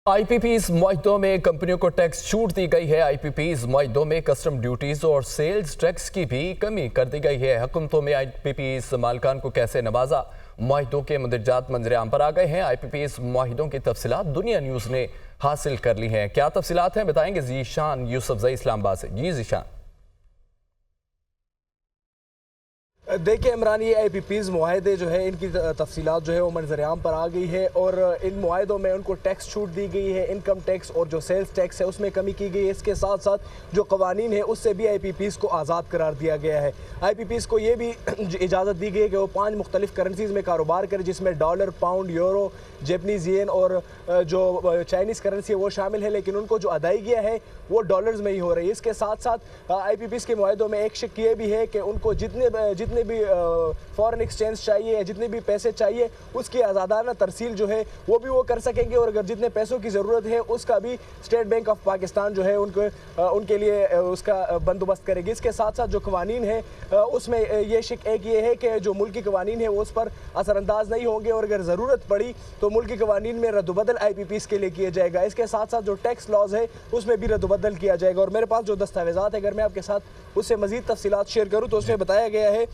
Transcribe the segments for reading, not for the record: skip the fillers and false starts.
IPP's मुआहदों में कंपनियों को टैक्स छूट दी गई है। IPP's मुआहदों में कस्टम ड्यूटीज और सेल्स टैक्स की भी कमी कर दी गई है। हुकूमतों में IPP's मालिकान को कैसे नवाजा, मुआहदों के मुंदरजात मंजर-ए-आम पर आ गए हैं। IPP's मुआहदों की तफसीलात दुनिया न्यूज़ ने हासिल कर ली हैं। क्या तफसीलात हैं बताएंगे ज़ीशान यूसुफज़ई इस्लामाबाद से। जी ज़ीशान। देखिए इमरान, ये IPP's मुआहदे जो है इनकी तफसीलात जो है वो मंजर-ए-आम पर आ गई है और इन मुआहदों में उनको टैक्स छूट दी गई है। इनकम टैक्स और जो सेल्स टैक्स है उसमें कमी की गई है। इसके साथ साथ जो कवानीन है उससे भी IPP's को आज़ाद करार दिया गया है। IPP's को ये भी इजाज़त दी गई है कि वो 5 मुख्तलिफ करेंसीज़ में कारोबार करें, जिसमें डॉलर, पाउंड, यूरो, जैपनीज़ येन और जो चाइनीज़ करेंसी है वो शामिल है, लेकिन उनको जो अदायगियाँ है वो डॉलर्स में ही हो रही है। इसके साथ साथ IPP's के मुआहदों में एक शिक ये भी है कि उनको जितने भी फॉरेन एक्सचेंज चाहिए, जितने भी पैसे चाहिए उसकी आज़ादाना तरसील जो है वो भी वो कर सकेंगे और अगर जितने पैसों की ज़रूरत है उसका भी स्टेट बैंक ऑफ पाकिस्तान जो है उनके लिए उसका बंदोबस्त करेगी। इसके साथ साथ जो कवानीन है उसमें ये शिक एक ये है कि जो मुल्की कवानीन है वो उस पर असरअंदाज नहीं होंगे और अगर ज़रूरत पड़ी तो मुल्की कवानीन में रद्दबदल IPP's के लिए किया जाएगा। इसके साथ साथ जो टैक्स लॉज है उसमें भी रद्दबदल किया जाएगा। और मेरे पास जो दस्तावेज़ात है अगर मैं आपके साथ उससे मज़ीद तफसीलात शेयर करूँ तो उसमें बताया गया है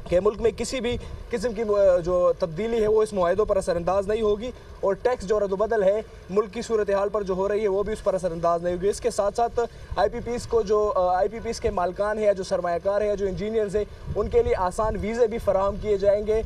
कि मुल्क में किसी भी किस्म की जो तब्दीली है वो इस मुआहदों पर असरअंदाज नहीं होगी और टैक्स जो रद्दबदल है मुल्क की सूरत हाल पर जो हो रही है वो भी उस पर असरअंदाज नहीं होगी। इसके साथ साथ IPP's को जो IPP's के मालकान है या जो सरमायाकार है या जो इंजीनियर्स है उनके लिए आसान वीज़े भी फराहम किए जाएंगे।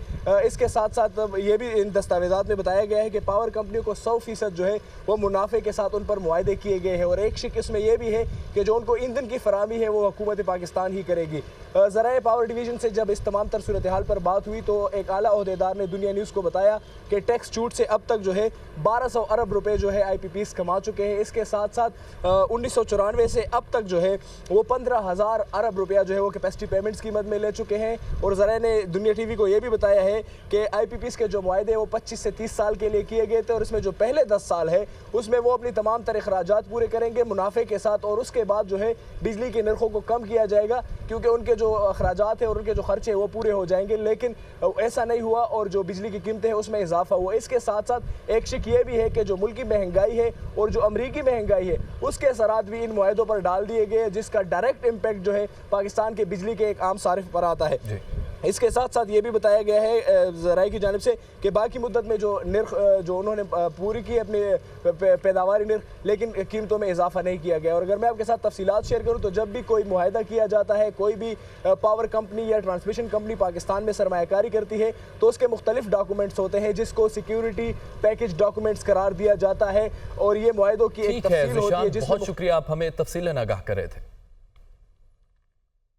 इसके साथ साथ ये भी इन दस्तावेज़ात में बताया गया है कि पावर कंपनियों को 100% जो है वो मुनाफे के साथ उन पर मुआहदे किए गए हैं और एक शिक इसमें यह भी है कि जो उनको ईंधन की फराहमी है वो हुकूमत पाकिस्तान ही करेगी। ज़राए पावर डिवीज़न से जब इस तमाम सूरत हाल पर बात हुई तो एक आला ओहदेदार ने दुनिया न्यूज़ को बताया कि टैक्स छूट से अब तक जो है 1200 अरब रुपए जो है IPP's कमा चुके हैं। इसके साथ साथ 1994 से अब तक जो है वो 15,000 अरब रुपया जो है वो कैपेसिटी पेमेंट्स की मद में ले चुके हैं। और ज़रा ने दुनिया TV को ये भी बताया है कि IPP's के जो मुआहदे वो 25 से 30 साल के लिए किए गए थे और इसमें जो पहले 10 साल है उसमें वो अपनी तमाम तरह अखराजात पूरे करेंगे मुनाफे के साथ और उसके बाद जो है बिजली के नरखों को कम किया जाएगा क्योंकि उनके जो अखराजात है और उनके जो खर्चे वो पूरे हो जाएंगे, लेकिन ऐसा नहीं हुआ और जो बिजली की कीमतें हैं उसमें इजाफा हुआ। इसके साथ साथ एक शिक ये भी है कि जो मुल्की महंगाई है और जो अमरीकी महंगाई है उसके असरात भी इन मुआहदों पर डाल दिए गए जिसका डायरेक्ट इम्पैक्ट जो है पाकिस्तान के बिजली के एक आम सारिफ पर आता है। इसके साथ साथ ये भी बताया गया है ज़राए की जानिब से कि बाकी मुद्दत में जो निर्ख जो उन्होंने पूरी की अपनी पैदावारी निर्ख, लेकिन कीमतों में इजाफा नहीं किया गया। और अगर मैं आपके साथ तफसीलात शेयर करूँ तो जब भी कोई मुआहदा किया जाता है, कोई भी पावर कंपनी या ट्रांसमिशन कंपनी पाकिस्तान में सरमायाकारी करती है तो उसके मुख्तलिफ डॉक्यूमेंट्स होते हैं जिसको सिक्योरिटी पैकेज डॉक्यूमेंट्स करार दिया जाता है और ये मुआहदों की एक तफसील होती है। बहुत शुक्रिया, आप हमें तफसीलन आगाह कर रहे थे।